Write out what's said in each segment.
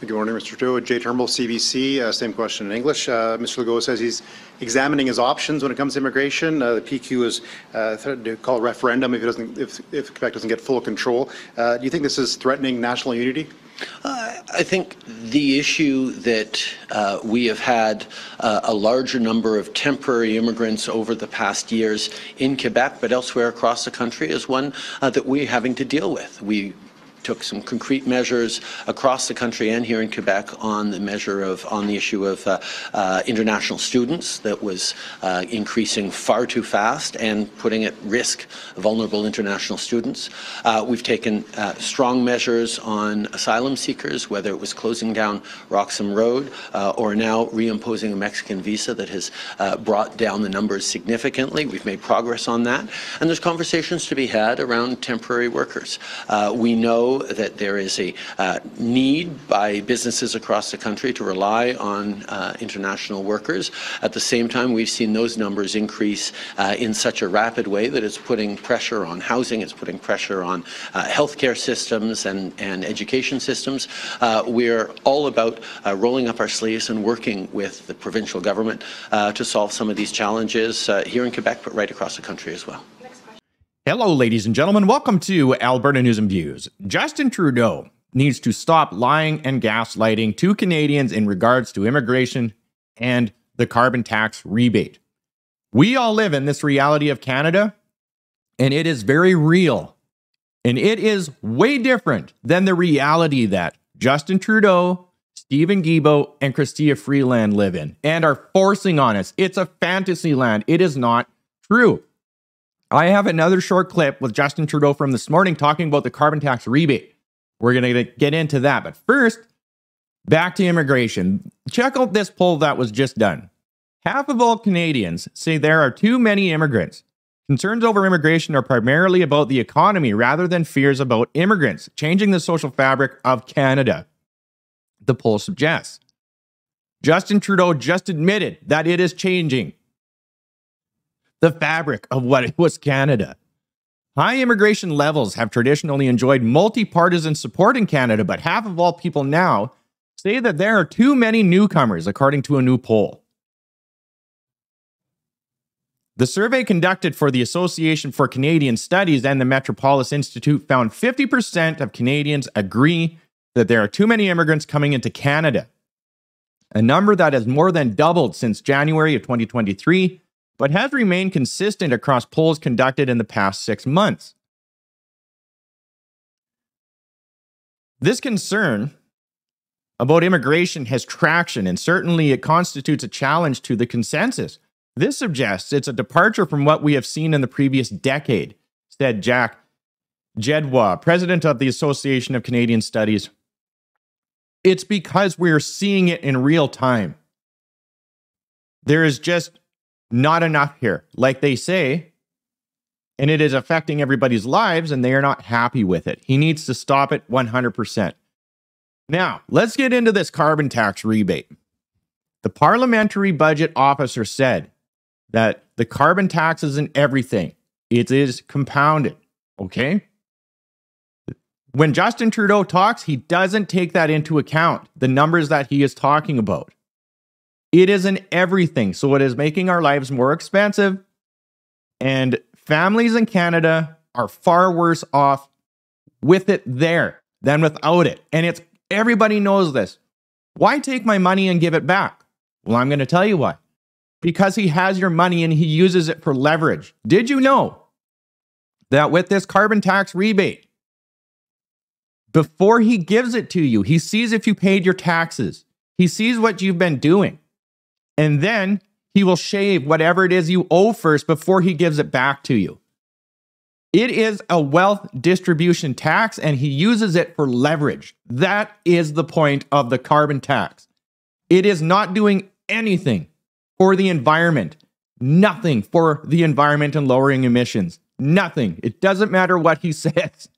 Good morning, Mr. Trudeau. Jay Turnbull, CBC. Same question in English. Mr. Legault says he's examining his options when it comes to immigration. The PQ is threatened to call a referendum if Quebec doesn't get full control. Do you think this is threatening national unity? I think the issue that we have had a larger number of temporary immigrants over the past years in Quebec, but elsewhere across the country, is one that we're having to deal with. We took some concrete measures across the country and here in Quebec on the issue of international students that was increasing far too fast and putting at risk vulnerable international students. We've taken strong measures on asylum seekers, whether it was closing down Roxham Road or now reimposing a Mexican visa that has brought down the numbers significantly. We've made progress on that. And there's conversations to be had around temporary workers. We know that there is a need by businesses across the country to rely on international workers. At the same time, we've seen those numbers increase in such a rapid way that it's putting pressure on housing, it's putting pressure on healthcare systems and education systems. We're all about rolling up our sleeves and working with the provincial government to solve some of these challenges here in Quebec, but right across the country as well. Hello, ladies and gentlemen. Welcome to Alberta News and Views. Justin Trudeau needs to stop lying and gaslighting to Canadians in regards to immigration and the carbon tax rebate. We all live in this reality of Canada, and it is very real. And it is way different than the reality that Justin Trudeau, Stephen Guilbeault, and Chrystia Freeland live in and are forcing on us. It's a fantasy land. It is not true. I have another short clip with Justin Trudeau from this morning talking about the carbon tax rebate. We're going to get into that. But first, back to immigration. Check out this poll that was just done. Half of all Canadians say there are too many immigrants. Concerns over immigration are primarily about the economy rather than fears about immigrants changing the social fabric of Canada, the poll suggests. Justin Trudeau just admitted that it is changing the fabric of what was Canada. High immigration levels have traditionally enjoyed multi-partisan support in Canada, but half of all people now say that there are too many newcomers, according to a new poll. The survey conducted for the Association for Canadian Studies and the Metropolis Institute found 50% of Canadians agree that there are too many immigrants coming into Canada, a number that has more than doubled since January of 2023, but has remained consistent across polls conducted in the past 6 months. This concern about immigration has traction, and certainly it constitutes a challenge to the consensus. This suggests it's a departure from what we have seen in the previous decade, said Jack Jedwa, president of the Association of Canadian Studies. It's because we're seeing it in real time. There is just not enough here, like they say, and it is affecting everybody's lives, and they are not happy with it. He needs to stop it 100%. Now, let's get into this carbon tax rebate. The Parliamentary Budget Officer said that the carbon tax isn't everything. It is compounded, okay? When Justin Trudeau talks, he doesn't take that into account, the numbers that he is talking about. It isn't everything, so it is making our lives more expensive, and families in Canada are far worse off with it there than without it. And it's everybody knows this. Why take my money and give it back? Well, I'm going to tell you why. Because he has your money and he uses it for leverage. Did you know that with this carbon tax rebate, before he gives it to you, he sees if you paid your taxes. He sees what you've been doing. And then he will shave whatever it is you owe first before he gives it back to you. It is a wealth distribution tax, and he uses it for leverage. That is the point of the carbon tax. It is not doing anything for the environment. Nothing for the environment and lowering emissions. Nothing. It doesn't matter what he says.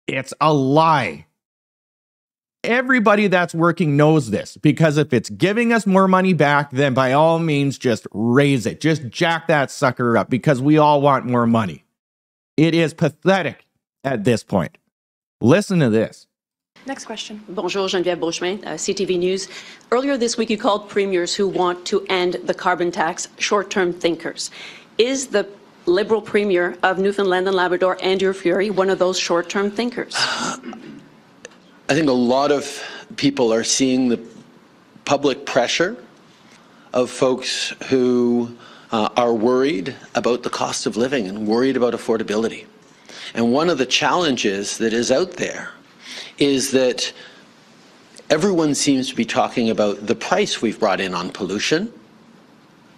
It's a lie. Everybody that's working knows this, because if it's giving us more money back, then by all means, just raise it. Just jack that sucker up, because we all want more money. It is pathetic at this point. Listen to this. Next question. Bonjour, Geneviève Beauchemin, CTV News. Earlier this week, you called premiers who want to end the carbon tax short-term thinkers. Is the Liberal Premier of Newfoundland and Labrador, Andrew Furey, one of those short-term thinkers? I think a lot of people are seeing the public pressure of folks who are worried about the cost of living and worried about affordability. And one of the challenges that is out there is that everyone seems to be talking about the price we've brought in on pollution.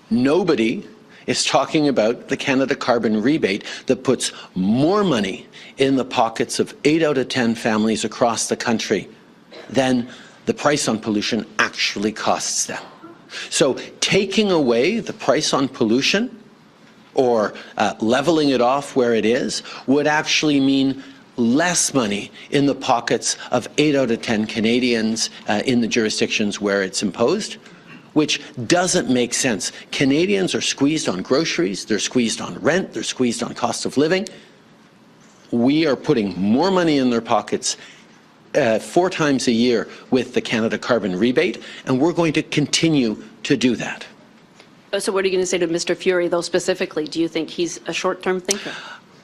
Nobody is talking about the Canada carbon rebate that puts more money in the pockets of 8 out of 10 families across the country than the price on pollution actually costs them. So taking away the price on pollution or leveling it off where it is would actually mean less money in the pockets of 8 out of 10 Canadians in the jurisdictions where it's imposed, which doesn't make sense. Canadians are squeezed on groceries, they're squeezed on rent, they're squeezed on cost of living. We are putting more money in their pockets 4 times a year with the Canada carbon rebate, and we're going to continue to do that. So what are you going to say to Mr. Furey, though, specifically? Do you think he's a short-term thinker?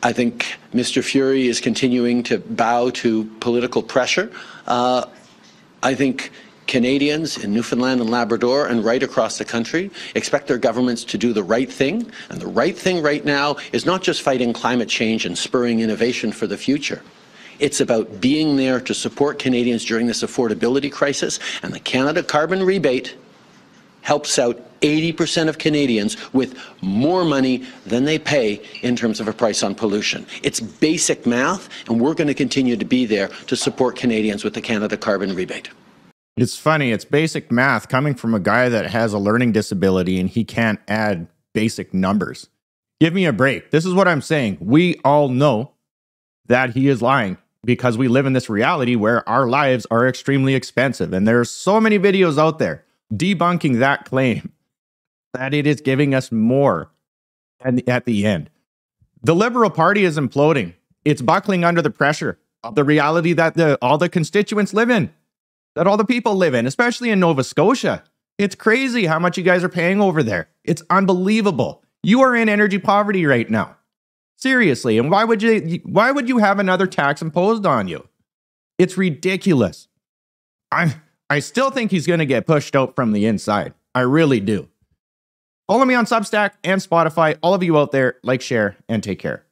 I think Mr. Furey is continuing to bow to political pressure. I think Canadians in Newfoundland and Labrador and right across the country expect their governments to do the right thing. And the right thing right now is not just fighting climate change and spurring innovation for the future. It's about being there to support Canadians during this affordability crisis. And the Canada carbon rebate helps out 80% of Canadians with more money than they pay in terms of a price on pollution. It's basic math, and we're going to continue to be there to support Canadians with the Canada carbon rebate. It's funny. It's basic math coming from a guy that has a learning disability and he can't add basic numbers. Give me a break. This is what I'm saying. We all know that he is lying because we live in this reality where our lives are extremely expensive. And there's so many videos out there debunking that claim that it is giving us more at the end. The Liberal Party is imploding. It's buckling under the pressure of the reality that all the constituents live in, that all the people live in, especially in Nova Scotia. It's crazy how much you guys are paying over there. It's unbelievable. You are in energy poverty right now. Seriously. And why would you have another tax imposed on you? It's ridiculous. I still think he's going to get pushed out from the inside. I really do. Follow me on Substack and Spotify. All of you out there, like, share, and take care.